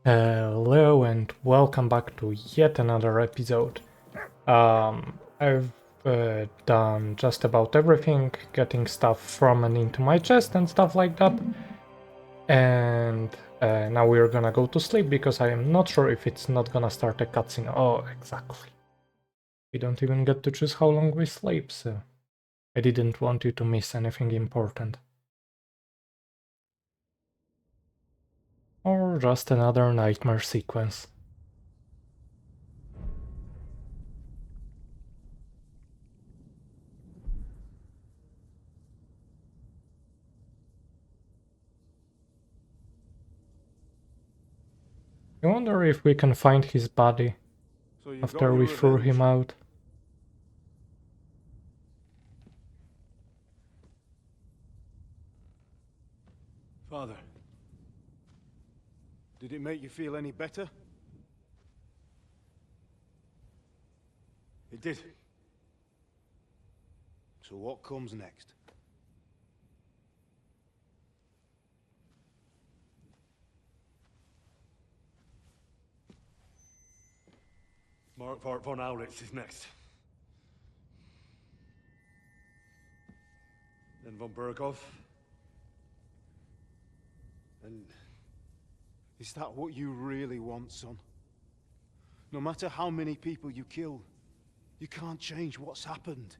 Hello and welcome back to yet another episode. I've done just about everything, getting stuff from and into my chest and stuff like that. And now we're gonna go to sleep because I am not sure if it's not gonna start a cutscene. Oh, exactly. We don't even get to choose how long we sleep, so I didn't want you to miss anything important. Or just another nightmare sequence. I wonder if we can find his body after we threw him out. Father, did it make you feel any better? It did. So what comes next? Mark von Aulitz is next. Then von Burgov. And is that what you really want, son? No matter how many people you kill, you can't change what's happened.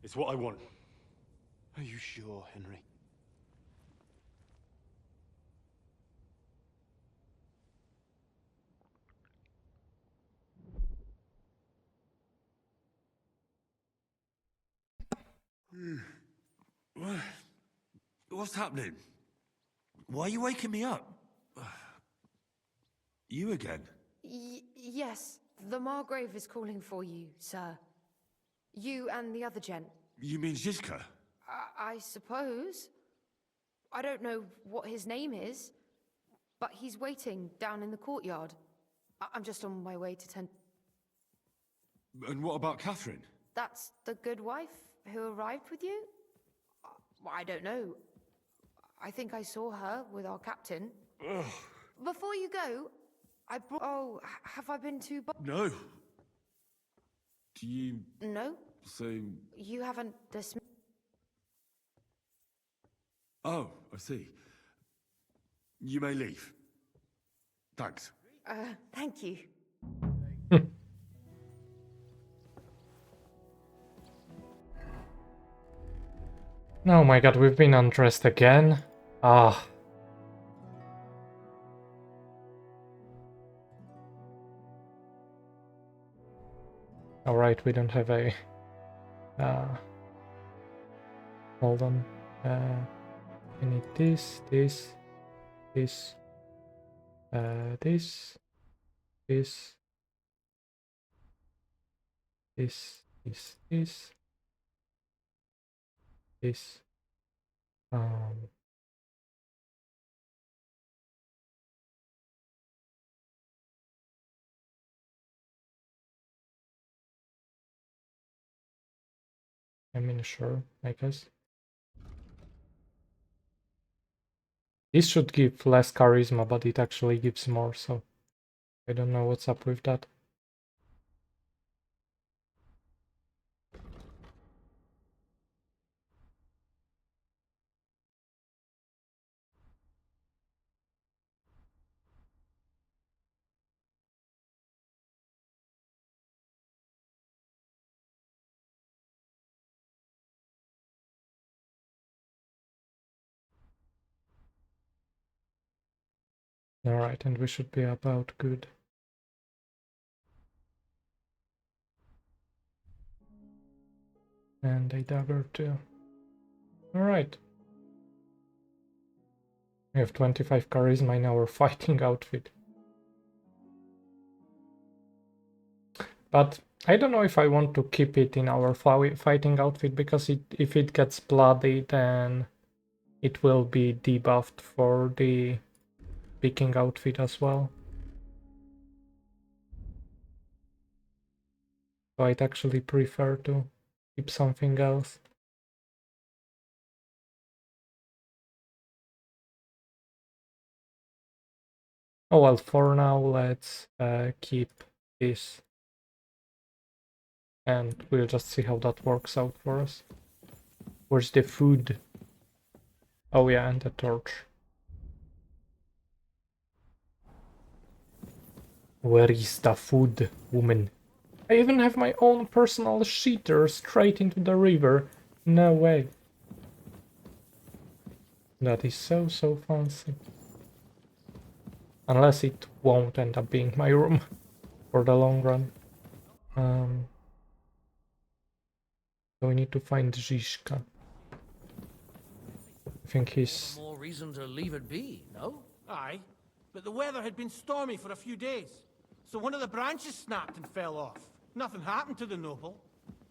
It's what I want. Are you sure, Henry? What's happening? Why are you waking me up? You again? Yes, the Margrave is calling for you, sir. You and the other gent. You mean Zizka? I suppose. I don't know what his name is, but he's waiting down in the courtyard. I'm just on my way to tend... And what about Catherine? That's the good wife who arrived with you? I don't know. I think I saw her with our captain. Ugh. Before you go, I brought... Oh, have I been too... No. Do you... No? So... You haven't dismissed... Oh, I see. You may leave. Thanks. Thank you. Oh my god, we've been undressed again. Ah. Alright, we don't have a... hold on. We need this, this, this, this, this, this, this. I mean, sure, I guess. This should give less charisma, but it actually gives more, so I don't know what's up with that. Alright, and we should be about good. And a dagger too. Alright. We have 25 charisma in our fighting outfit. But I don't know if I want to keep it in our fighting outfit, because if it gets bloody, then it will be debuffed for the picking outfit as well. So I'd actually prefer to keep something else. Oh well, for now let's keep this. And we'll just see how that works out for us. Where's the food? Oh yeah, and the torch. Where is the food, woman? I even have my own personal sheeter straight into the river. No way. That is so fancy. Unless it won't end up being my room for the long run. So we need to find Zizka. I think he's... More reason to leave it be, no? Aye, but the weather had been stormy for a few days, so one of the branches snapped and fell off. Nothing happened to the noble.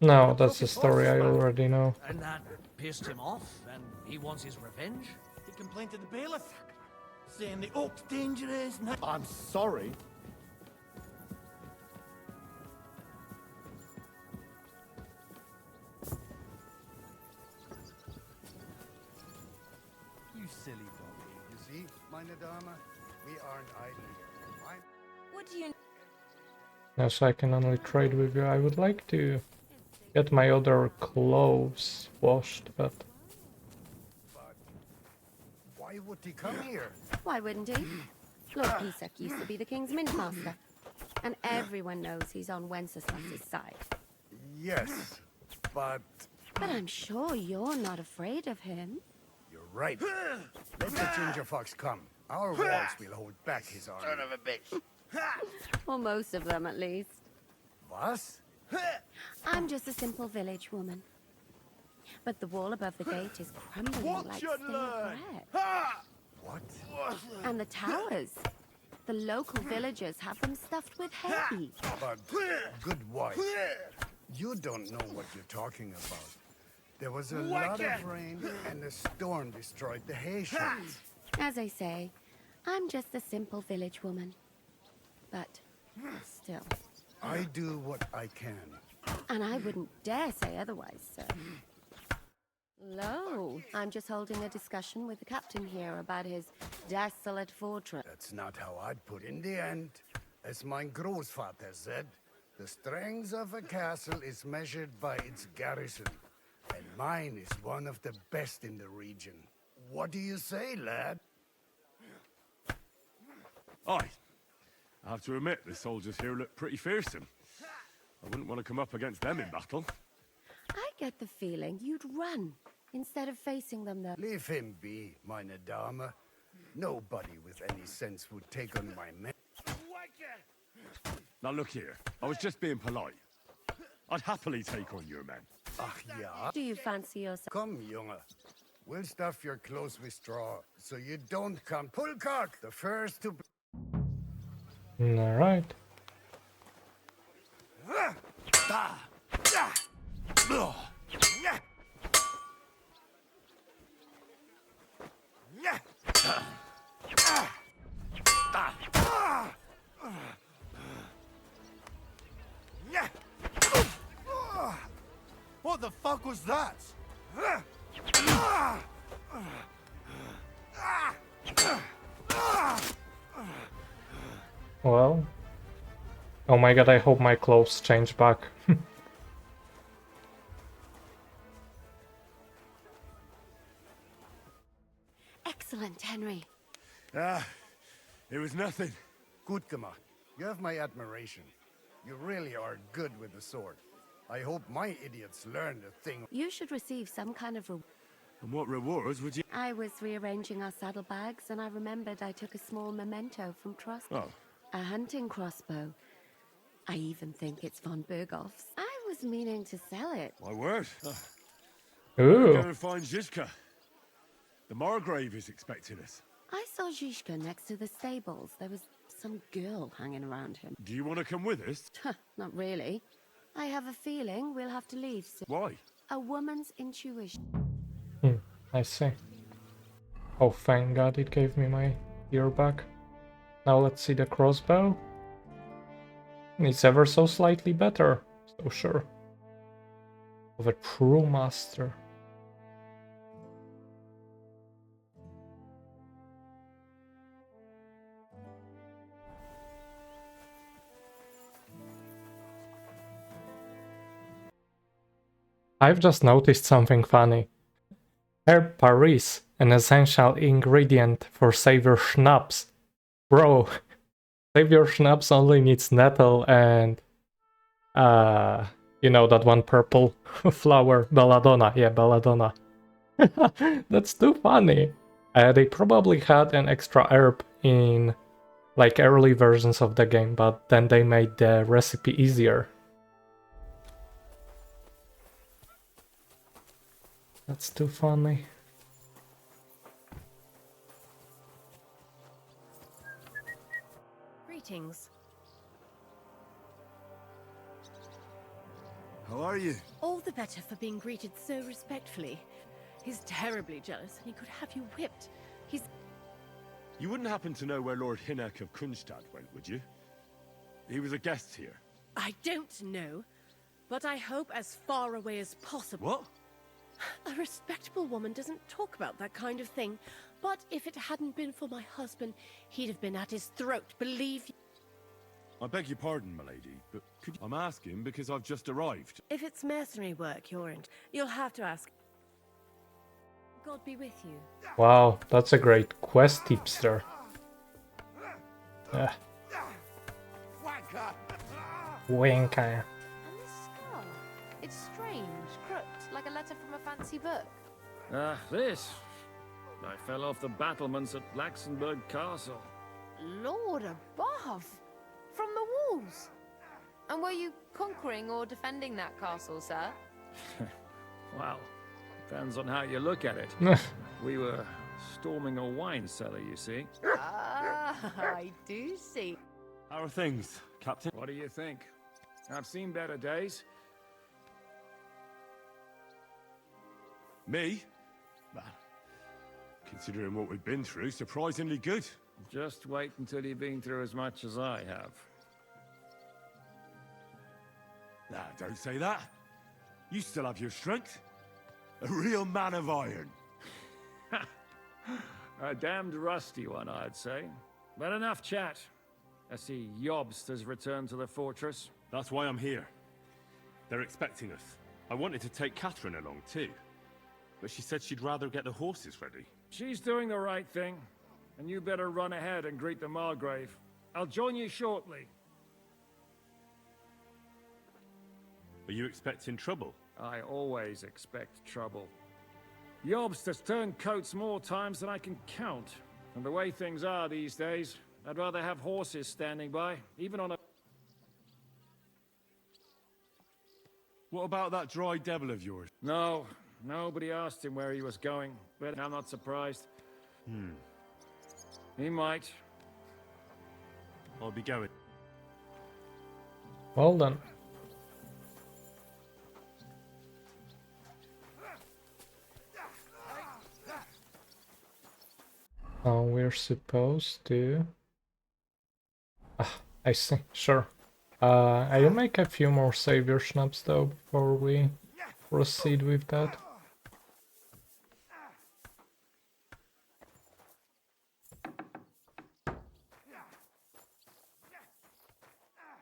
No, that's a story I already know. And that pissed him off, and he wants his revenge? He complained to the bailiff, saying the oak's dangerous. I'm sorry. You silly dog. You see, meine Dame, we aren't idle here. What do you... Yeah, so I can only trade with you. I would like to get my other clothes washed, but... Why would he come here? Why wouldn't he? Lord Pisak used to be the king's mint master, and everyone knows he's on Wenceslas's side. Yes, but But I'm sure you're not afraid of him. you're right. Let the ginger fox come. Our walls will hold back his army. Son of a bitch. Or most of them, at least. Was? I'm just a simple village woman. But the wall above the gate is crumbling like stale bread. What? And the towers. The local villagers have them stuffed with hay. But, good wife, you don't know what you're talking about. There was a lot of rain, and the storm destroyed the hay sheds. As I say, I'm just a simple village woman. But still. I do what I can. And I wouldn't dare say otherwise, sir. Lo, I'm just holding a discussion with the captain here about his desolate fortress. That's not how I'd put in the end. As my Großvater said, the strength of a castle is measured by its garrison. And mine is one of the best in the region. What do you say, lad? Aye. I have to admit, the soldiers here look pretty fearsome. I wouldn't want to come up against them in battle. I get the feeling you'd run instead of facing them, though. Leave him be, meine Dame. Nobody with any sense would take on my men. Now look here, I was just being polite. I'd happily take on your men. Ach ja? Do you fancy yourself? Come, Junge. We'll stuff your clothes with straw, so you don't come. Pullcock, the first to... Alright. What the fuck was that? Well. Oh my god, I hope my clothes change back. Excellent, Henry. Ah, it was nothing. Gut gemacht. You have my admiration. You really are good with the sword. I hope my idiots learn the thing. You should receive some kind of reward. And what rewards would you... I was rearranging our saddlebags, and I remembered I took a small memento from Trost. Oh. A hunting crossbow. I even think it's von Berghoff's. I was meaning to sell it. My word. Ooh. Go and find Zizka. The Margrave is expecting us. I saw Zizka next to the stables. There was some girl hanging around him. Do you want to come with us? Not really. I have a feeling we'll have to leave soon. Why? A woman's intuition. I see. Oh, thank god it gave me my ear back. Now let's see the crossbow. It's ever so slightly better, so sure. of a true master. I've just noticed something funny. Herb Paris, an essential ingredient for Savior Schnapps. Bro, Savior Schnapps only needs nettle and you know that one purple flower, belladonna. Yeah, belladonna. That's too funny. They probably had an extra herb in like early versions of the game, but then they made the recipe easier. That's too funny. Greetings. How are you? All the better for being greeted so respectfully. He's terribly jealous and he could have you whipped. He's... You wouldn't happen to know where Lord Hinnock of Kunstad went, would you? He was a guest here. I don't know, but I hope as far away as possible. What? A respectable woman doesn't talk about that kind of thing. But if it hadn't been for my husband, he'd have been at his throat, believe you. I beg your pardon, milady, but could I'm asking because I've just arrived. If it's mercenary work you're in, you'll have to ask. God be with you. Wow, that's a great quest tipster. Winker. And this skull. It's strange, crooked, like a letter from a fancy book. Ah, this. I fell off the battlements at Laxenburg Castle. Lord above! From the walls! And were you conquering or defending that castle, sir? Well, depends on how you look at it. We were storming a wine cellar, you see. Ah, I do see. How are things, Captain? What do you think? I've seen better days. Me? Well, considering what we've been through, surprisingly good. Just wait until you've been through as much as I have. Nah, don't say that. You still have your strength. A real man of iron. A damned rusty one, I'd say. But enough chat. I see Jobst has returned to the fortress. That's why I'm here. They're expecting us. I wanted to take Catherine along too, but she said she'd rather get the horses ready. She's doing the right thing, and you better run ahead and greet the Margrave. I'll join you shortly. Are you expecting trouble? I always expect trouble. Jobst has turned coats more times than I can count. And the way things are these days, I'd rather have horses standing by, even on a... What about that dry devil of yours? No, nobody asked him where he was going, but I'm not surprised. He might. I'll be going. Well done. We're supposed to... I see, sure. I'll make a few more savior schnapps though before we proceed with that.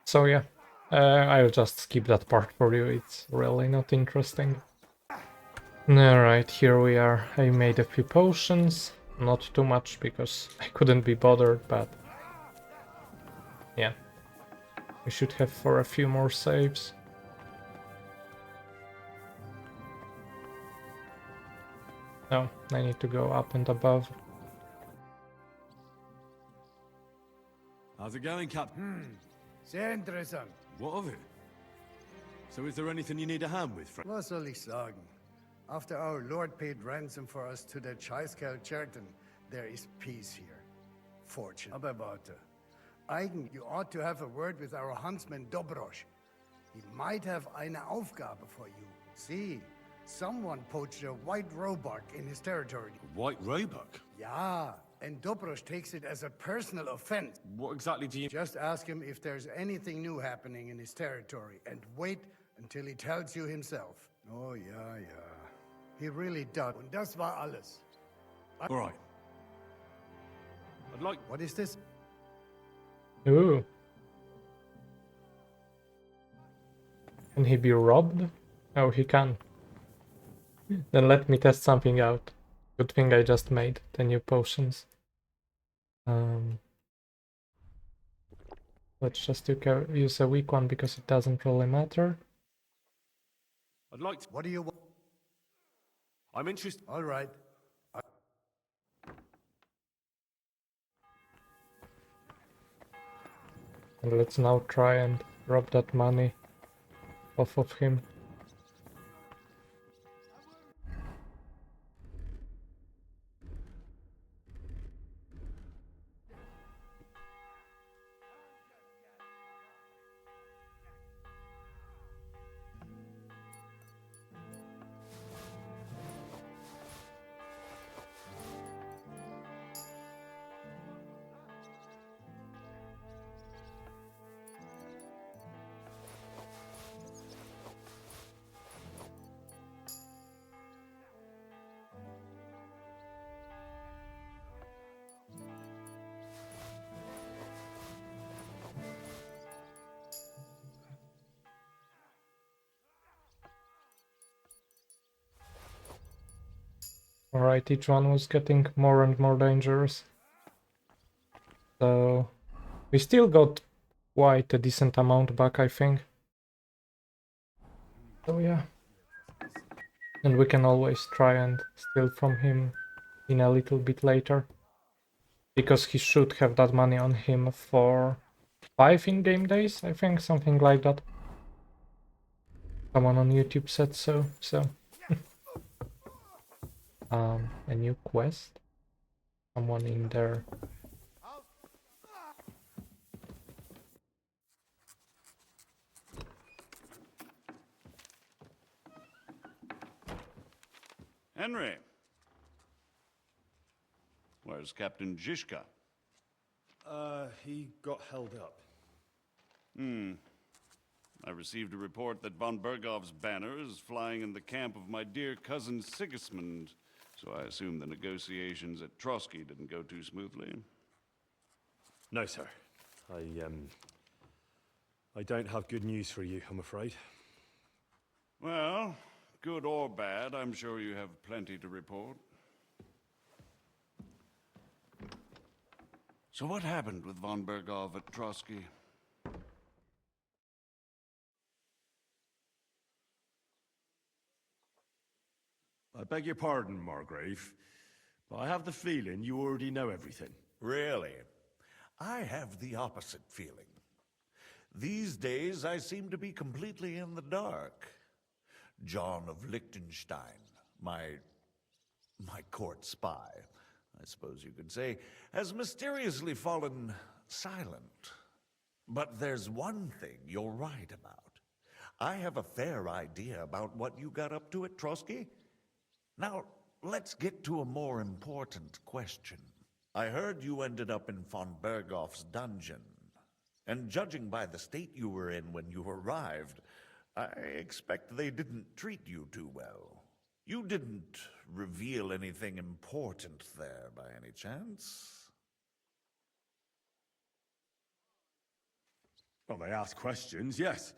So yeah, I'll just skip that part for you, it's really not interesting. Alright, here we are. I made a few potions, not too much because I couldn't be bothered, but yeah. We should have for a few more saves. No, I need to go up and above. How's it going, Captain? Sehr interessant. What of it? So is there anything you need a hand with, friend? Was soll ich sagen? After our Lord paid ransom for us to the Chaiskel Cherton, there is peace here. Fortune. Aber warte. Eigen, you ought to have a word with our huntsman Dobrosch. He might have eine Aufgabe for you. See, someone poached a white roebuck in his territory. White roebuck? Ja, and Dobrosch takes it as a personal offense. What exactly do you... Just ask him if there's anything new happening in his territory, and wait until he tells you himself. Oh, ja, ja. He really does. Und das war alles. All right. I'd like... What is this? Ooh. Can he be robbed? Oh, he can. Then let me test something out. Good thing I just made the new potions. Let's just use a weak one because it doesn't really matter. I'd like to... What do you want? I'm interested... All right. And let's now try and rob that money off of him. Alright, each one was getting more and more dangerous. So we still got quite a decent amount back, I think. So yeah. And we can always try and steal from him in a little bit later. Because he should have that money on him for 5 in-game days, I think, something like that. Someone on YouTube said so, a new quest? Someone in there. Henry. Where's Captain Zizka? He got held up. I received a report that von Bergov's banner is flying in the camp of my dear cousin Sigismund, so I assume the negotiations at Trotsky didn't go too smoothly. No, sir. I don't have good news for you, I'm afraid. Well, good or bad, I'm sure you have plenty to report. So what happened with von Bergov at Trotsky? I beg your pardon, Margrave, but I have the feeling you already know everything. Really? I have the opposite feeling. These days, I seem to be completely in the dark. John of Liechtenstein, my court spy, I suppose you could say, has mysteriously fallen silent. But there's one thing you're right about. I have a fair idea about what you got up to at Trotsky. Now, let's get to a more important question. I heard you ended up in von Bergov's dungeon. And judging by the state you were in when you arrived, I expect they didn't treat you too well. You didn't reveal anything important there by any chance? Well, they asked questions, yes.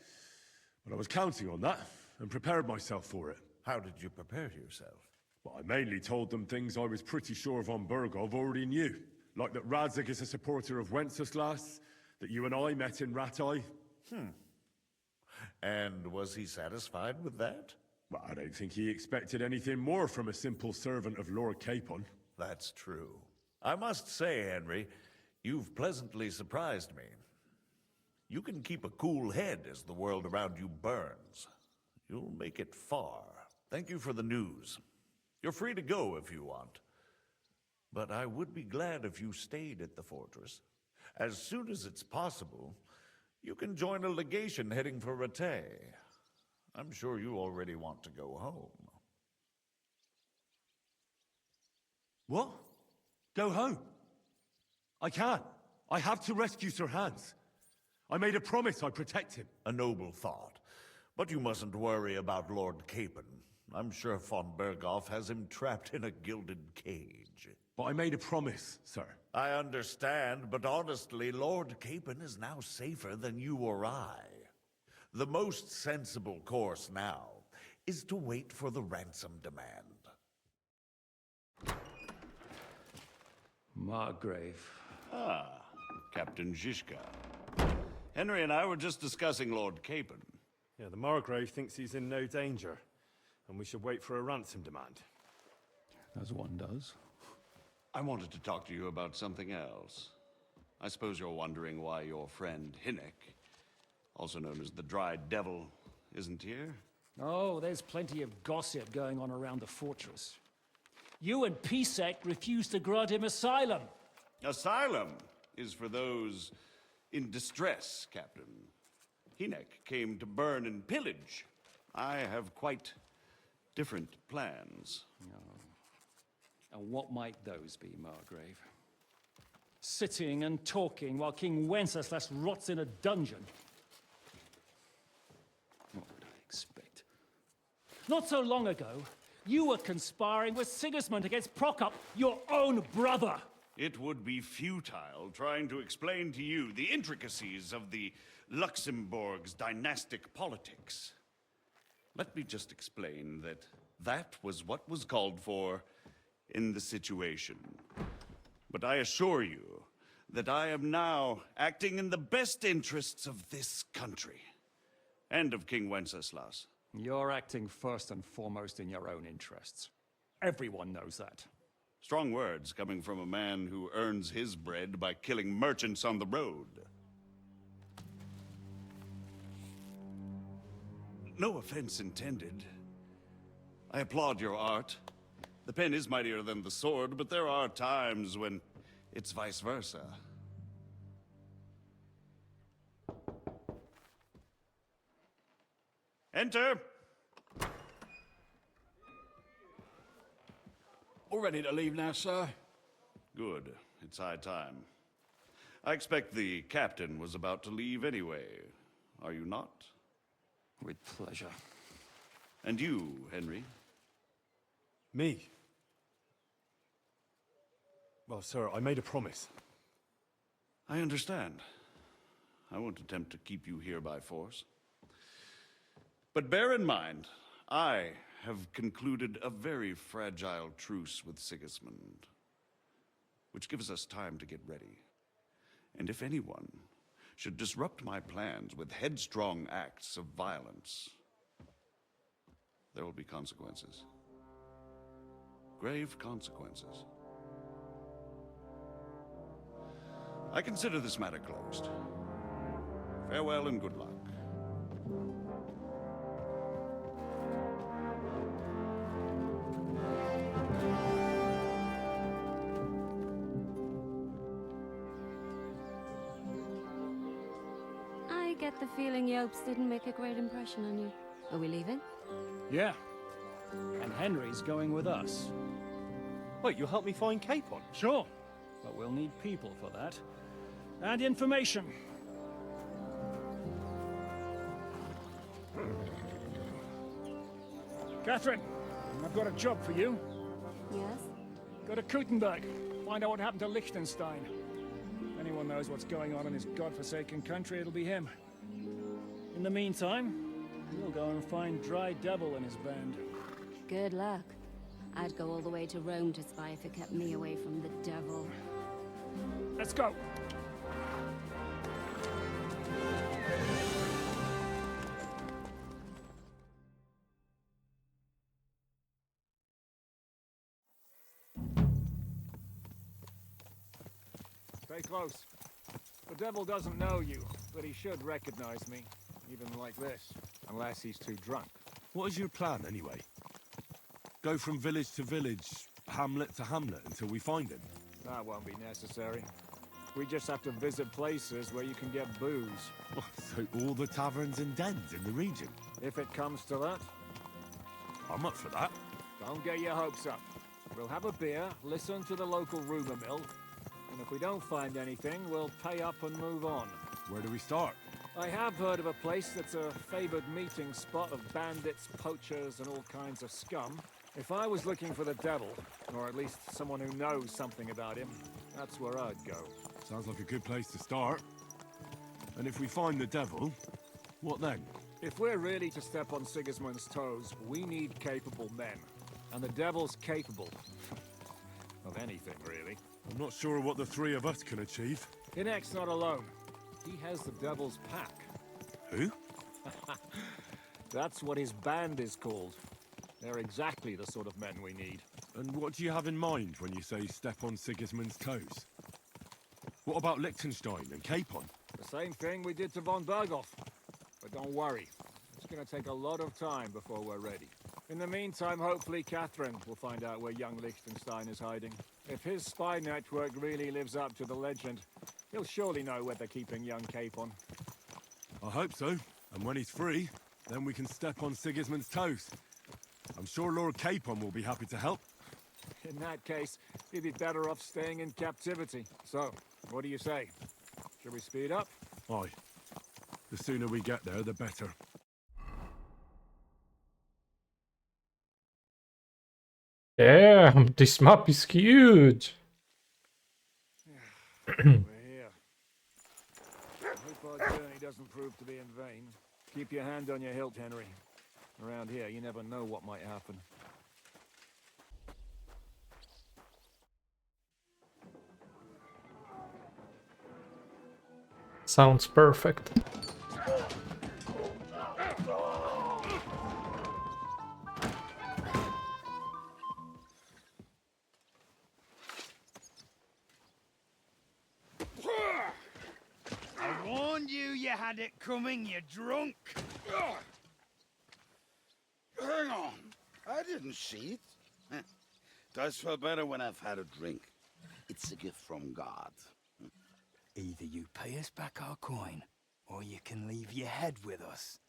But I was counting on that, and prepared myself for it. How did you prepare yourself? Well, I mainly told them things I was pretty sure von Bergov already knew. Like that Radzig is a supporter of Wenceslas, that you and I met in Ratai. And was he satisfied with that? Well, I don't think he expected anything more from a simple servant of Lord Capon. That's true. I must say, Henry, you've pleasantly surprised me. You can keep a cool head as the world around you burns. You'll make it far. Thank you for the news. You're free to go if you want. But I would be glad if you stayed at the fortress. As soon as it's possible, you can join a legation heading for Rattay. I'm sure you already want to go home. What? Go home? I can't. I have to rescue Sir Hans. I made a promise I'd protect him. A noble thought. But you mustn't worry about Lord Capon. I'm sure von Berghoff has him trapped in a gilded cage. But I made a promise, sir. I understand, but honestly, Lord Capon is now safer than you or I. The most sensible course now is to wait for the ransom demand. Margrave. Ah, Captain Zizka. Henry and I were just discussing Lord Capon. Yeah, the Margrave thinks he's in no danger, and we should wait for a ransom demand. As one does. I wanted to talk to you about something else. I suppose you're wondering why your friend Hinnek, also known as the Dried Devil, isn't here? Oh, there's plenty of gossip going on around the fortress. You and Pisek refused to grant him asylum. Asylum is for those in distress, Captain. Hinnek came to burn and pillage. I have quite different plans. And what might those be, Margrave? Sitting and talking while King Wenceslas rots in a dungeon. What would I expect? Not so long ago, you were conspiring with Sigismund against Prokop, your own brother. It would be futile trying to explain to you the intricacies of the Luxembourg's dynastic politics. Let me just explain that that was what was called for in the situation. But I assure you that I am now acting in the best interests of this country and of King Wenceslas. You're acting first and foremost in your own interests. Everyone knows that. Strong words coming from a man who earns his bread by killing merchants on the road. No offense intended. I applaud your art. The pen is mightier than the sword, but there are times when it's vice versa. Enter! All ready to leave now, sir? Good. It's high time. I expect the captain was about to leave anyway. Are you not? With pleasure. And you, Henry? Me? Well, sir, I made a promise. I understand. I won't attempt to keep you here by force. But bear in mind, I have concluded a very fragile truce with Sigismund, which gives us time to get ready. And if anyone should disrupt my plans with headstrong acts of violence, there will be consequences. Grave consequences. I consider this matter closed. Farewell and good luck. I get the feeling Yopes didn't make a great impression on you. Are we leaving? Yeah. And Henry's going with us. Wait, you'll help me find Capon? Sure. But we'll need people for that. And information. Catherine, I've got a job for you. Yes? Go to Kuttenberg. Find out what happened to Liechtenstein. If anyone knows what's going on in his godforsaken country, it'll be him. In the meantime, we'll go and find Dry Devil and his band. Good luck. I'd go all the way to Rome to spy if it kept me away from the devil. Let's go! Stay close. The devil doesn't know you, but he should recognize me, even like this, unless he's too drunk. What is your plan, anyway? Go from village to village, hamlet to hamlet, until we find him? That won't be necessary. We just have to visit places where you can get booze. So all the taverns and dens in the region? If it comes to that. I'm up for that. Don't get your hopes up. We'll have a beer, listen to the local rumor mill, and if we don't find anything, we'll pay up and move on. Where do we start? I have heard of a place that's a favored meeting spot of bandits, poachers, and all kinds of scum. If I was looking for the devil, or at least someone who knows something about him, that's where I'd go. Sounds like a good place to start. And if we find the devil, what then? If we're really to step on Sigismund's toes, we need capable men. And the devil's capable. of anything, really. I'm not sure what the three of us can achieve. Inek's not alone. He has the devil's pack. Who? That's what his band is called. They're exactly the sort of men we need. And what do you have in mind when you say step on Sigismund's toes? What about Liechtenstein and Capon? The same thing we did to von Berghoff. But don't worry, it's gonna take a lot of time before we're ready. In the meantime, hopefully Catherine will find out where young Liechtenstein is hiding. If his spy network really lives up to the legend, he'll surely know where they're keeping young Capon. I hope so. And when he's free, then we can step on Sigismund's toes. I'm sure Lord Capon will be happy to help. In that case, he'd be better off staying in captivity. So, what do you say? Should we speed up? Aye. The sooner we get there, the better. Yeah, this map is huge. We're here. I hope our journey doesn't prove to be in vain. Keep your hand on your hilt, Henry. Around here, you never know what might happen. Sounds perfect. I warned you you had it coming, you drunk. Hang on. I didn't see it. Does feel better when I've had a drink. It's a gift from God. Either you pay us back our coin, or you can leave your head with us.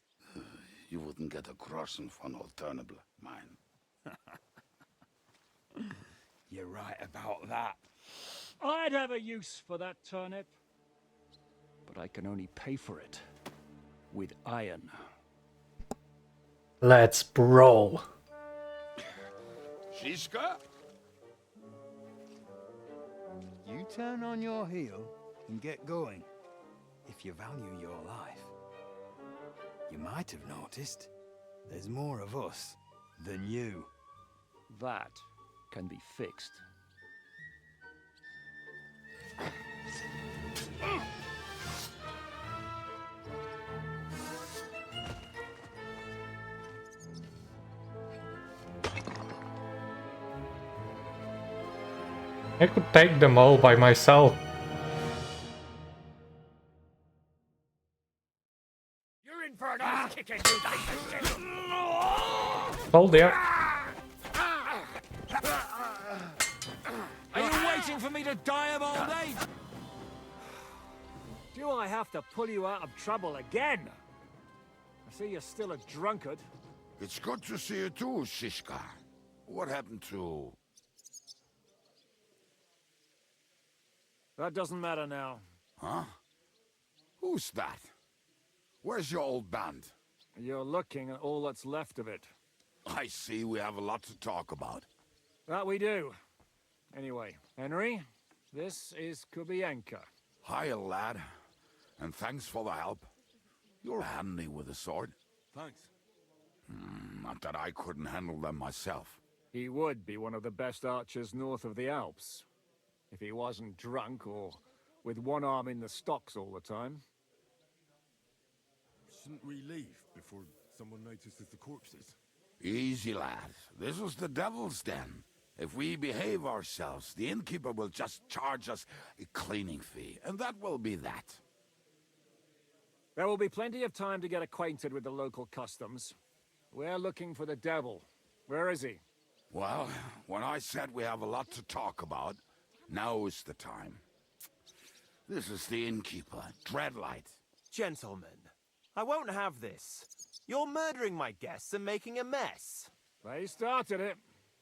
You wouldn't get a crossing for an alternative, mine. You're right about that. I'd have a use for that turnip. But I can only pay for it with iron. Let's brawl. Shiska? You turn on your heel and get going. If you value your life, you might have noticed there's more of us than you. That can be fixed. I could take them all by myself. You're in for a nice kicking, you Told ya. Are you waiting for me to die of old age? Do I have to pull you out of trouble again? I see you're still a drunkard. It's good to see you too, Shiska. What happened to... That doesn't matter now. Huh? Who's that? Where's your old band? You're looking at all that's left of it. I see we have a lot to talk about. That we do. Anyway, Henry, this is Kubienka. Hiya, lad. And thanks for the help. You're handy with a sword. Thanks. Not that I couldn't handle them myself. He would be one of the best archers north of the Alps. If he wasn't drunk or with one arm in the stocks all the time. Shouldn't we leave before someone notices the corpses? Easy, lad. This was the devil's den. If we behave ourselves, the innkeeper will just charge us a cleaning fee, and that will be that. There will be plenty of time to get acquainted with the local customs. We're looking for the devil. Where is he? Well, when I said we have a lot to talk about, now is the time. This is the innkeeper, Dreadlight. Gentlemen, I won't have this. You're murdering my guests and making a mess. They started it.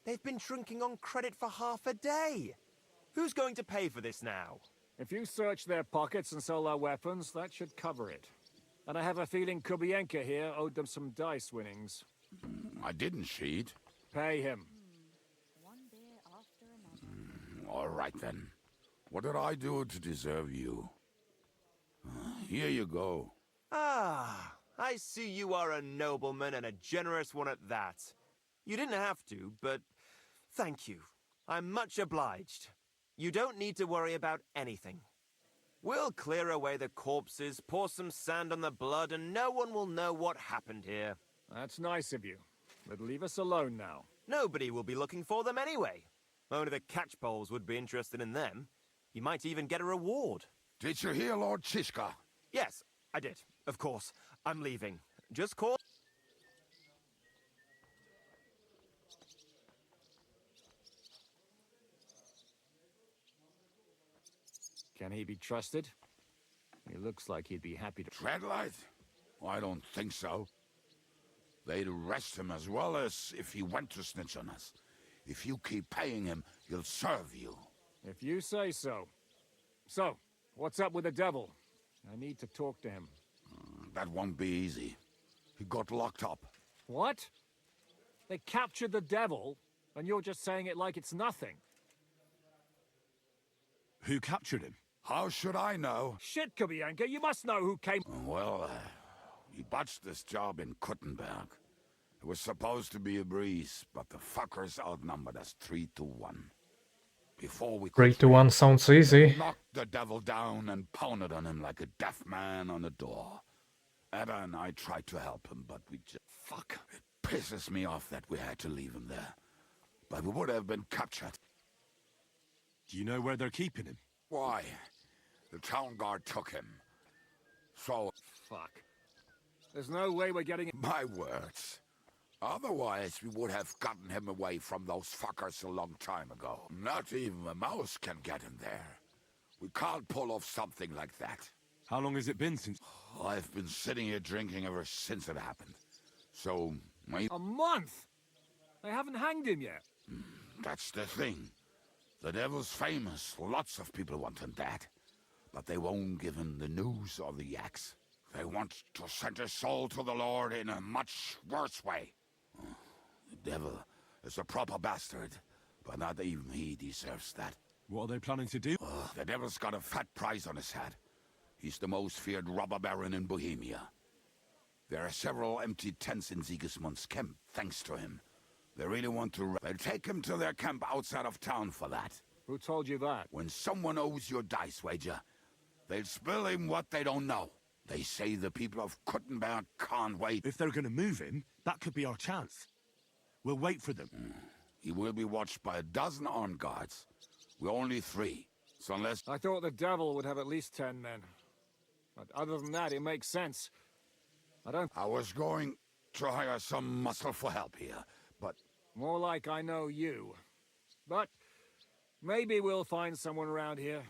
They've been drinking on credit for half a day. Who's going to pay for this now? If you search their pockets and sell their weapons, that should cover it. And I have a feeling Kubienka here owed them some dice winnings. I didn't cheat. Pay him. All right then. What did I do to deserve you? Here you go. Ah, I see you are a nobleman and a generous one at that. You didn't have to, but thank you. I'm much obliged. You don't need to worry about anything. We'll clear away the corpses, pour some sand on the blood, and no one will know what happened here. That's nice of you. But leave us alone now. Nobody will be looking for them anyway. Only the catchpoles would be interested in them. You might even get a reward. Did you hear Lord Chishka? Yes, I did. Of course. I'm leaving. Just call... Can he be trusted? He looks like he'd be happy to... Treadlight? I don't think so. They'd arrest him as well as if he went to snitch on us. If you keep paying him, he'll serve you. If you say so. So, what's up with the devil? I need to talk to him. That won't be easy. He got locked up. What? They captured the devil, and you're just saying it like it's nothing. Who captured him? How should I know? Shit, Kubienka, you must know who came... Well, he botched this job in Kuttenberg. It was supposed to be a breeze, but the fuckers outnumbered us 3-1. Before we 3-1 sounds easy. knocked the devil down and pounded on him like a deaf man on a door. Ada and I tried to help him, but we just... Fuck. It pisses me off that we had to leave him there. But we would have been captured. Do you know where they're keeping him? Why? The town guard took him. So... Fuck. There's no way we're getting... My words. Otherwise, we would have gotten him away from those fuckers a long time ago. Not even a mouse can get him there. We can't pull off something like that. How long has it been since... I've been sitting here drinking ever since it happened. So, A month? They haven't hanged him yet. That's the thing. The devil's famous. Lots of people want him dead. But they won't give him the news or the axe. They want to send his soul to the Lord in a much worse way. The devil is a proper bastard, but not even he deserves that. What are they planning to do? The devil's got a fat price on his head. He's the most feared robber baron in Bohemia. There are several empty tents in Sigismund's camp, thanks to him. They really want to... They'll take him to their camp outside of town for that. Who told you that? When someone owes you a dice wager, they'll spill him what they don't know. They say the people of Kuttenberg can't wait. If they're gonna move him, that could be our chance. We'll wait for them. He will be watched by a dozen armed guards. We're only 3, so unless... I thought the devil would have at least 10 men. But other than that, it makes sense. I was going to hire some muscle for help here, but... More like I know you. But maybe we'll find someone around here.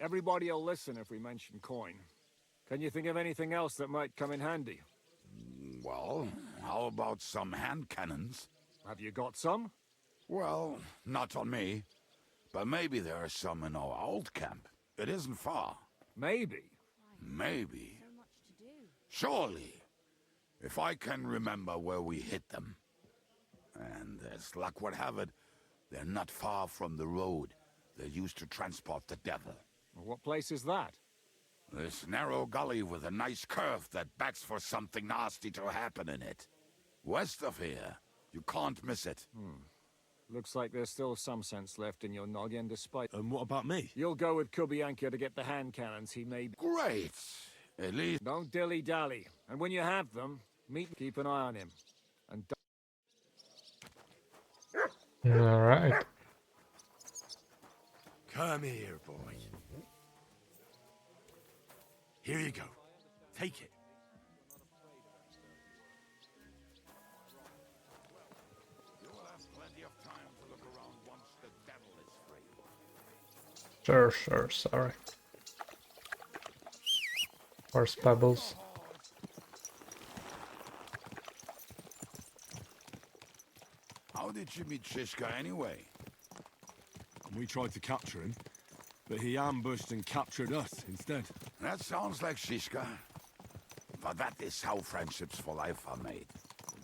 Everybody will listen if we mention coin. Can you think of anything else that might come in handy? Well, how about some hand cannons? Have you got some? Well, not on me. But maybe there are some in our old camp. It isn't far. Maybe. Maybe. Surely. If I can remember where we hit them. And as luck would have it, they're not far from the road they used to transport the devil. What place is that? This narrow gully with a nice curve that backs for something nasty to happen in it. West of here. You can't miss it. Looks like there's still some sense left in your noggin despite... And what about me? You'll go with Kubienka to get the hand cannons he may... Great! At least... Don't dilly-dally. And when you have them, keep an eye on him. And don't... Alright. Come here, boy. Here you go. Take it. You will have plenty of time to look around once the devil is free. Sure, sorry. Horse pebbles. How did you meet Shishka anyway? We tried to capture him, but he ambushed and captured us instead. That sounds like Shishka. But that is how friendships for life are made.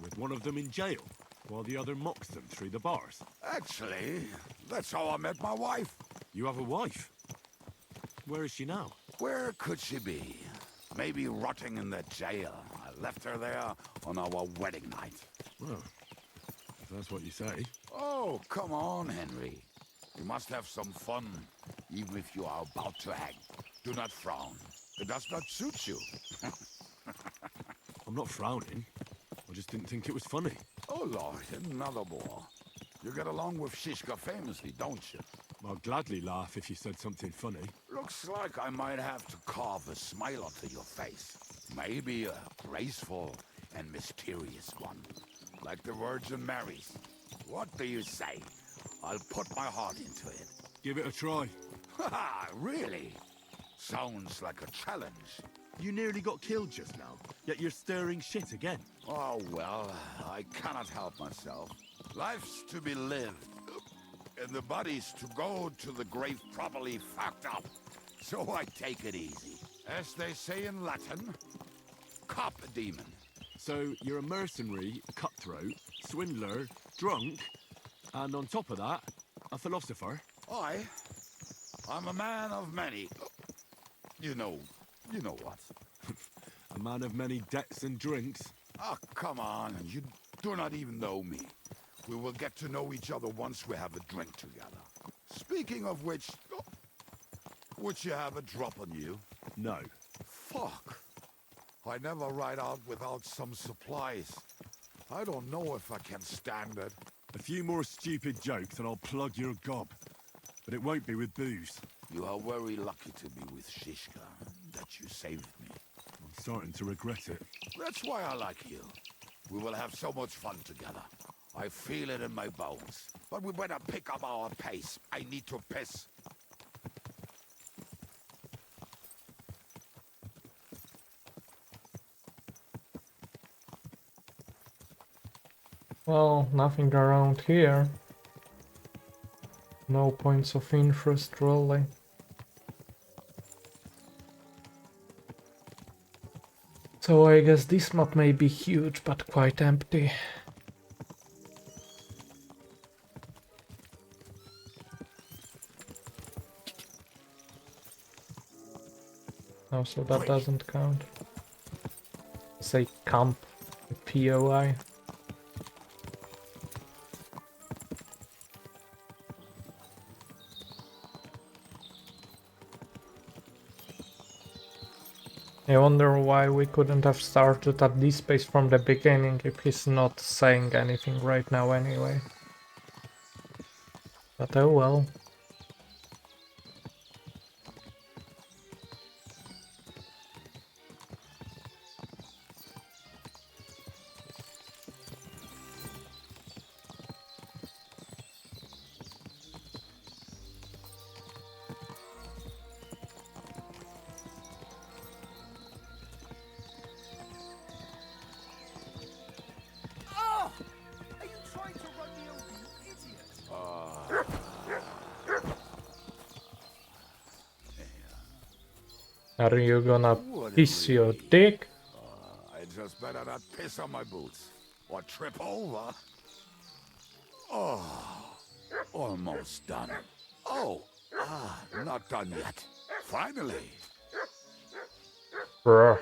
With one of them in jail, while the other mocks them through the bars. Actually, that's how I met my wife. You have a wife? Where is she now? Where could she be? Maybe rotting in the jail. I left her there on our wedding night. Well, if that's what you say. Oh, come on, Henry. You must have some fun, even if you are about to hang. Do not frown. It does not suit you. I'm not frowning. I just didn't think it was funny. Oh, Lord, another more. You get along with Shishka famously, don't you? I'll gladly laugh if you said something funny. Looks like I might have to carve a smile onto your face. Maybe a graceful and mysterious one. Like the Virgin Mary's. What do you say? I'll put my heart into it. Give it a try. Haha, really? Sounds like a challenge. You nearly got killed just now, yet you're stirring shit again. Oh, well, I cannot help myself. Life's to be lived, and the body's to go to the grave properly fucked up. So I take it easy. As they say in Latin, cop a demon. So you're a mercenary, a cutthroat, swindler, drunk, and on top of that, a philosopher? I'm a man of many... You know what. A man of many debts and drinks? Oh, come on, you do not even know me. We will get to know each other once we have a drink together. Speaking of which, would you have a drop on you? No. Fuck. I never ride out without some supplies. I don't know if I can stand it. A few more stupid jokes and I'll plug your gob. But it won't be with booze. You are very lucky to be with Shishka, that you saved me. I'm starting to regret it. That's why I like you. We will have so much fun together. I feel it in my bones. But we better pick up our pace. I need to piss. Well, nothing around here. No points of interest, really. So I guess this map may be huge, but quite empty. Oh, so that doesn't count. Say camp, POI. I wonder why we couldn't have started at this pace from the beginning if he's not saying anything right now anyway. But oh well. Are you gonna piss your dick? I just better not piss on my boots. Or trip over. Oh, almost done. Oh, not done yet. Finally. Bruh.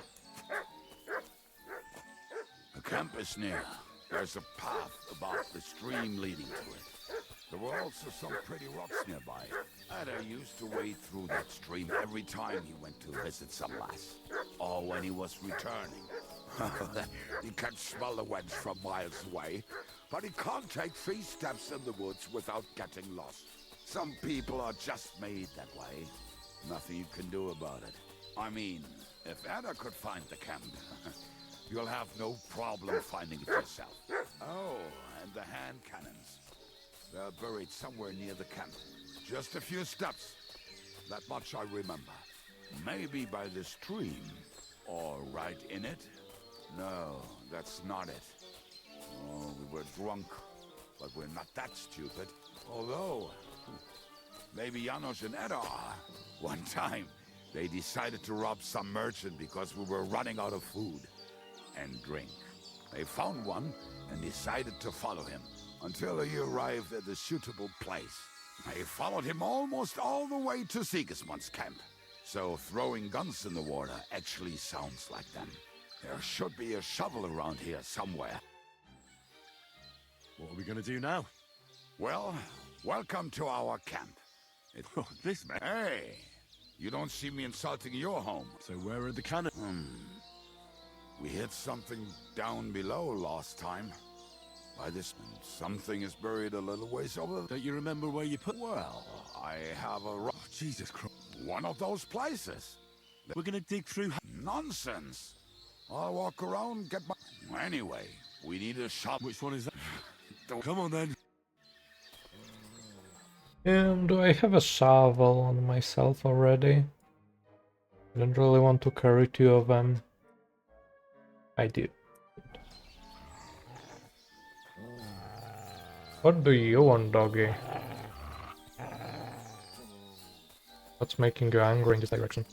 The camp is near. There's a path about the stream leading to it. There were also some pretty rocks nearby. Ada used to wade through that stream every time he went to visit some lass. Or when he was returning. He can smell the wench from miles away, but he can't take 3 steps in the woods without getting lost. Some people are just made that way. Nothing you can do about it. I mean, if Ada could find the camp, you'll have no problem finding it yourself. Oh, and the hand cannons. They're buried somewhere near the camp. Just a few steps. That much I remember. Maybe by the stream. Or right in it? No, that's not it. Oh, we were drunk. But we're not that stupid. Although, maybe Janos and Edda are. One time, They decided to rob some merchant because we were running out of food and drink. They found one and decided to follow him until he arrived at a suitable place. They followed him almost all the way to Sigismund's camp. So throwing guns in the water actually sounds like them. There should be a shovel around here somewhere. What are we gonna do now? Well, welcome to our camp. This man. Hey, you don't see me insulting your home. So where are the cannons? We hit something down below last time. By this man, something is buried a little ways over. Don't you remember where you put? Well, I have a. Jesus Christ! One of those places. We're gonna dig through. Nonsense. I'll walk around, get my. Anyway, we need a shop. Which one is that? Come on then. Do I have a shovel on myself already? I don't really want to carry 2 of them. I do. What do you want, doggy? What's making you angry in this direction?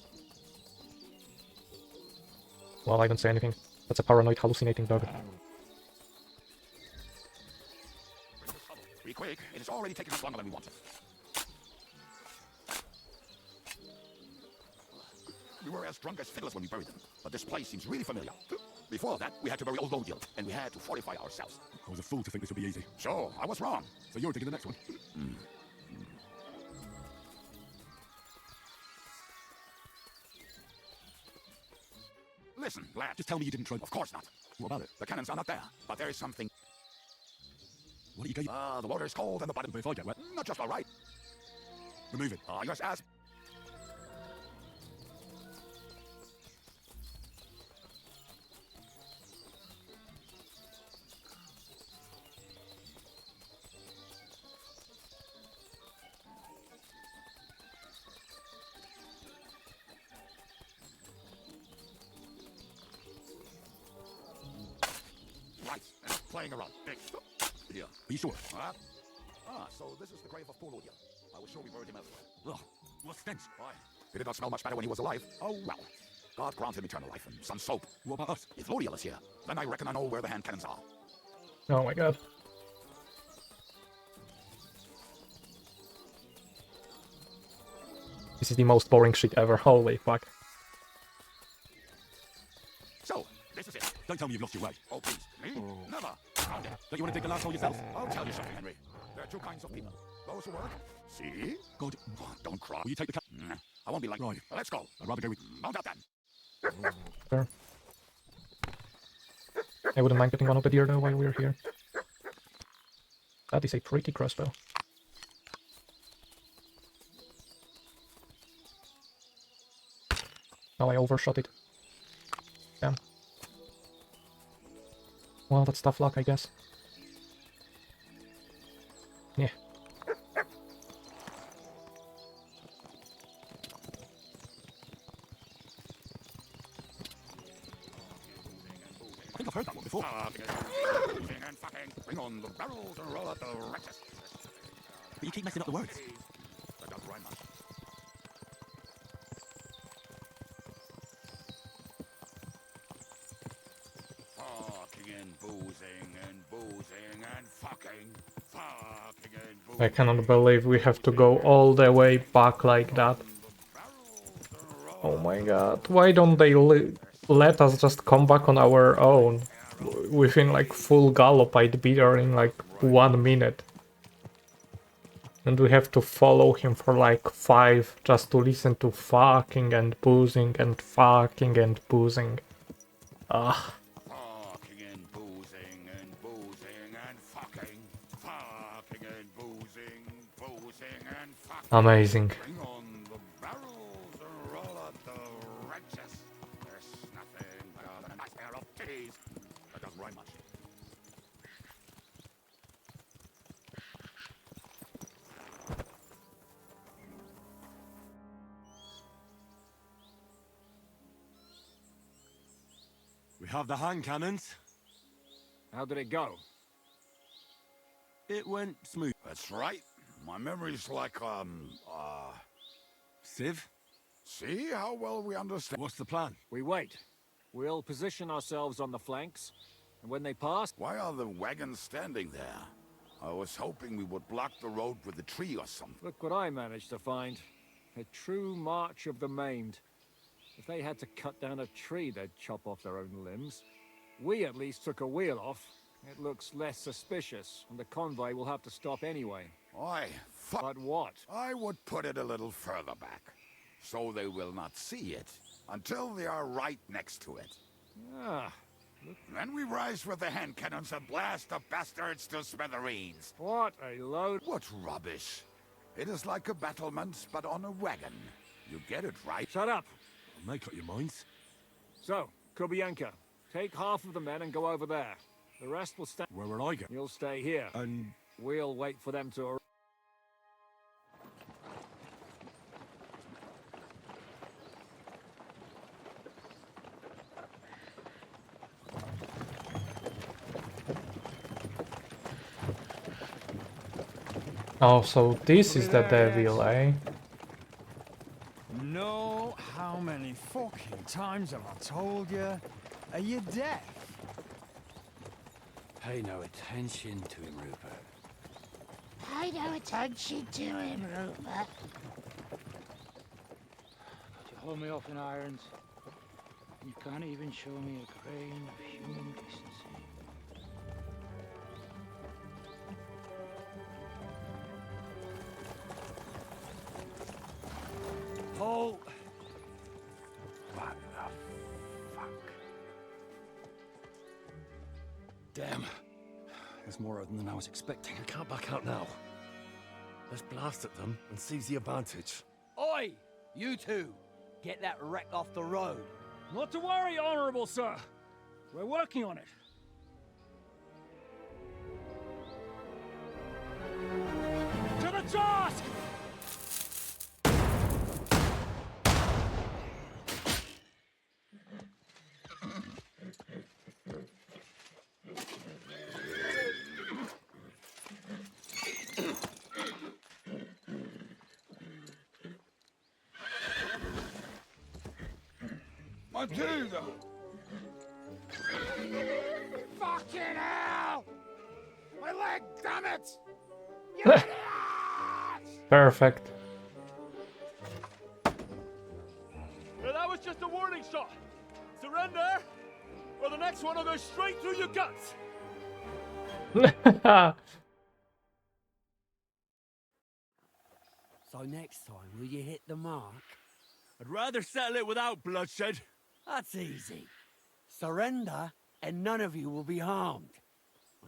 Well, I don't say anything. That's a paranoid, hallucinating dog. Be quick, it is already taking us longer than we wanted. We were as drunk as fiddlers when we buried them, but this place seems really familiar. Before that, we had to bury old Lodiel, and we had to fortify ourselves. I was a fool to think this would be easy. So, I was wrong. So you're digging the next one? Listen, lad. Just tell me you didn't try. Of course not. What about it? The cannons are not there, but there is something. What do you get? The water is cold and the bottom. But if I get wet? Not just all right. Remove it. Yes, as. Right, and playing around. Big. Here. Are you sure? So this is the grave of poor Lodiel. I was sure we buried him elsewhere. Ugh, what stench? Why? He did not smell much better when he was alive. Oh, well. God grant him eternal life and some soap. What about us? If Lodiel is here, then I reckon I know where the hand cannons are. Oh my god. This is the most boring shit ever, holy fuck. So, this is it. Don't tell me you've lost your way. Oh, please. Me? Never. Found it. Don't you want to dig the last hole yourself? I'll tell you something, Henry. There are 2 kinds of people. Those who work. See? God. Oh, don't cry. Will you take the I won't be like. Right. Let's go. I'd rather go with. Mount up then. Sure. I wouldn't mind getting one of the deer though while we're here. That is a pretty crossbow. Oh, I overshot it. Damn. Well, that's tough luck, I guess. Yeah. I think I've heard that one before. And fucking bring on the barrels and roll out the wretches. But you keep messing up the words. That doesn't rhyme much. Fucking and boozing and boozing and fucking and boozing. I cannot believe we have to go all the way back like that. Oh my god, why don't they let us just come back on our own? Within like full gallop I'd be there in like 1 minute. And we have to follow him for like 5 just to listen to fucking and boozing and fucking and boozing. Ah. Fucking and boozing and boozing and fucking and boozing, boozing and fucking. Amazing. Bring on the barrels and roll out the wretches. There's nothing better than a nice pair of titties. That doesn't rhyme much. We have the hand cannons. How did it go? It went smooth. That's right. My memory's like, Civ? See how well we understand. What's the plan? We wait. We'll position ourselves on the flanks, and when they pass... Why are the wagons standing there? I was hoping we would block the road with a tree or something. Look what I managed to find. A true march of the maimed. If they had to cut down a tree, they'd chop off their own limbs. We at least took a wheel off. It looks less suspicious, and the convoy will have to stop anyway. Oi, But what? I would put it a little further back, so they will not see it until they are right next to it. Ah, Then we rise with the hand cannons and blast the bastards to smithereens. what a load... What rubbish. It is like a battlement, but on a wagon. You get it right. Shut up! Make up your minds. So, Kubienka, take half of the men and go over there. The rest will stay... Where will I go? You'll stay here. And... We'll wait for them to... Oh, so this is the devil, eh? No, how many fucking times have I told you? Are you deaf? Pay no attention to him, Rupert. Pay no attention to him, Rupert. You hold me up in irons. You can't even show me a grain of human decency. Halt! What the fuck? Damn. There's more of them than I was expecting. I can't back out now. Let's blast at them and seize the advantage. Oi! You two! Get that wreck off the road. Not to worry, Honorable Sir. We're working on it. To the task! Matilda! Fucking hell! My leg, damn it! Perfect. Well, that was just a warning shot. Surrender, or the next one will go straight through your guts. So next time, will you hit the mark? I'd rather settle it without bloodshed. That's easy. Surrender, and none of you will be harmed.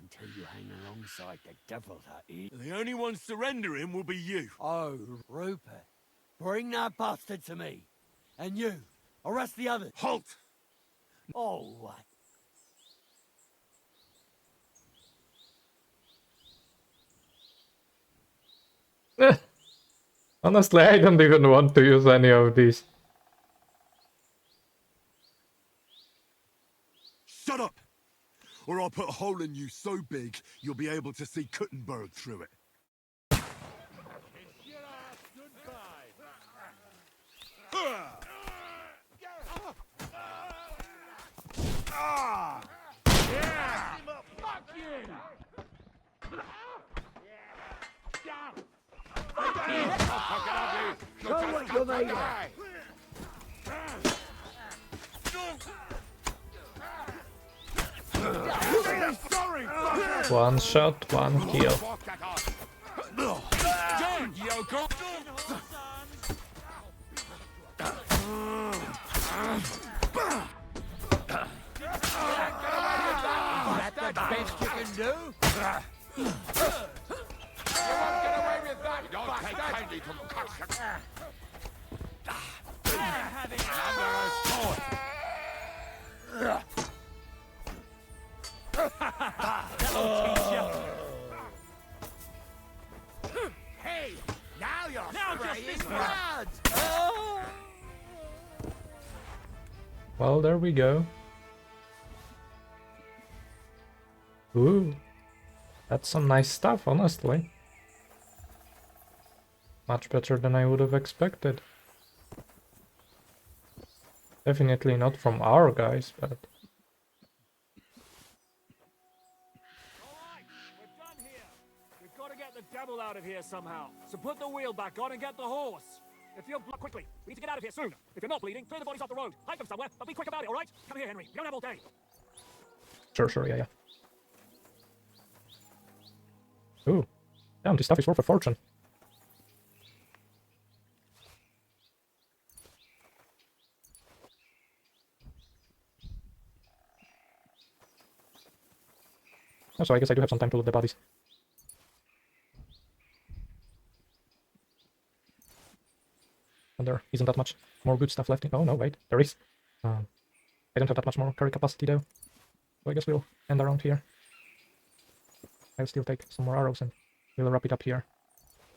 Until you hang alongside the devil that is. The only one surrendering will be you. Oh, Rupert. Bring that bastard to me. And you, arrest the others. Halt! Oh, what? Honestly, I don't even want to use any of these. Shut up! Or I'll put a hole in you so big, you'll be able to see Kuttenberg through it. Yeah! Fuck you! Show what you're made of. One shot, one kill. That the best you can do? You won't get away with that, Don't take bastard! kindly to cocksucker. That'll teach you. Hey! Now you're Now spraying just blood! Well, there we go. Ooh. That's some nice stuff, honestly. Much better than I would have expected. Definitely not from our guys, but... Alright, we're done here. We've got to get the devil out of here somehow. So put the wheel back on and get the horse. If you're... Quickly, we need to get out of here soon. If you're not bleeding, clear the bodies off the road. Hide them somewhere, but be quick about it, alright? Come here, Henry. We don't have all day. Sure, yeah. Ooh. Damn, this stuff is worth a fortune. Oh, so I guess I do have some time to loot the bodies. And there isn't that much more good stuff left. Oh no, wait, there is. I don't have that much more carry capacity though. So I guess we'll end around here. I'll still take some more arrows and we'll wrap it up here.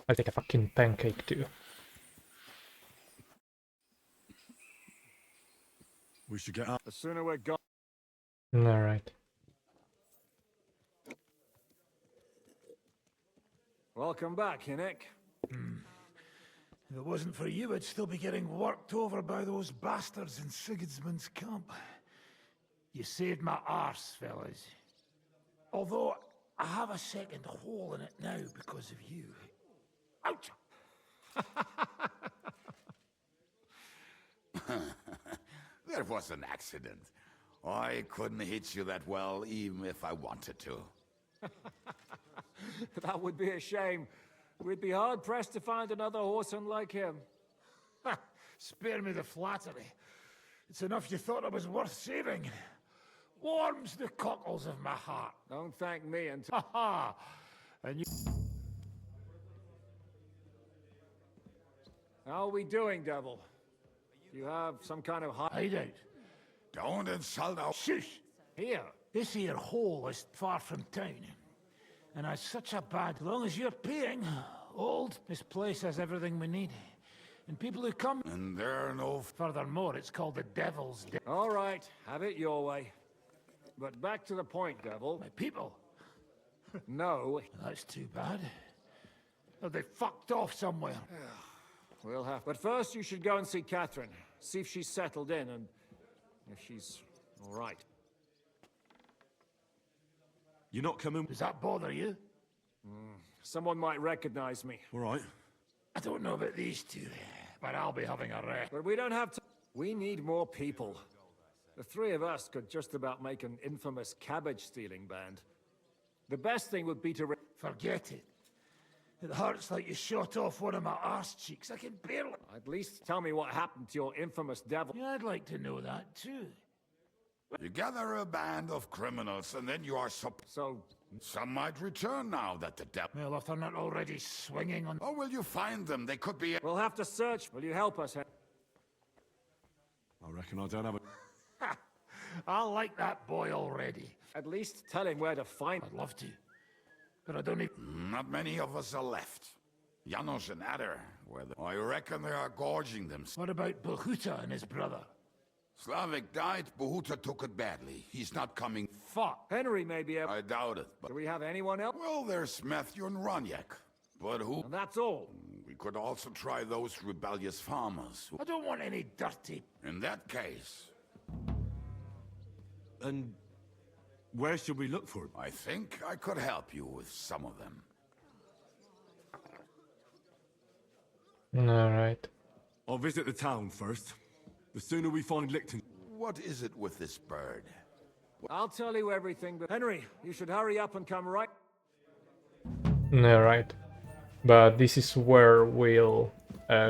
I'll take a fucking pancake too. We should get out. The sooner we're gone. Alright. Welcome back, Hinnick. If it wasn't for you, I'd still be getting worked over by those bastards in Sigismund's camp. You saved my arse, fellas. Although, I have a second hole in it now because of you. Ouch! That was an accident. I couldn't hit you that well, even if I wanted to. That would be a shame. We'd be hard-pressed to find another horse unlike him. Spare me the flattery. It's enough you thought it was worth saving. Warms the cockles of my heart. Don't thank me until... Ha ha! And you... How are we doing, Devil? You have some kind of hideout? Don't insult our... Shush! Here. This here hole is far from town. And it's such a bad... As long as you're paying, old, this place has everything we need. And people who come... And there are no... Furthermore, it's called the Devil's Den. All right, have it your way. But back to the point, Devil. My people? No. That's too bad. Oh, they fucked off somewhere. We'll have... But first you should go and see Catherine. See if she's settled in and if she's all right. You're not coming? Does that bother you? Someone might recognize me. All right. I don't know about these two, but I'll be having a rest. But we don't have to... We need more people. The three of us could just about make an infamous cabbage-stealing band. The best thing would be to... Forget it. It hurts like you shot off one of my arse cheeks. I can barely... At least tell me what happened to your infamous devil. Yeah, I'd like to know that, too. You gather a band of criminals and then you are so... Some might return now that the devil... Well, if they're not already swinging on... Or will you find them? They could be... We'll have to search. Will you help us? I reckon I don't have a... I like that boy already. At least tell him where to find... I'd love to. But I don't need... Not many of us are left. Janos and Adder, I reckon they are gorging them. What about Bahuta and his brother? Slavik died, Bahuta took it badly. He's not coming. Fuck. Henry may be able... I doubt it, but... Do we have anyone else? Well, there's Matthew and Ronyak. But who... And that's all. We could also try those rebellious farmers. I don't want any dirty... In that case... And... where should we look for him? I think I could help you with some of them. Alright. I'll visit the town first. The sooner we find Lichten... What is it with this bird? I'll tell you everything, but... Henry, you should hurry up and come right... Alright. But this is where we'll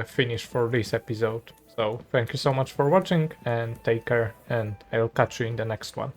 finish for this episode. So thank you so much for watching and take care, and I'll catch you in the next one.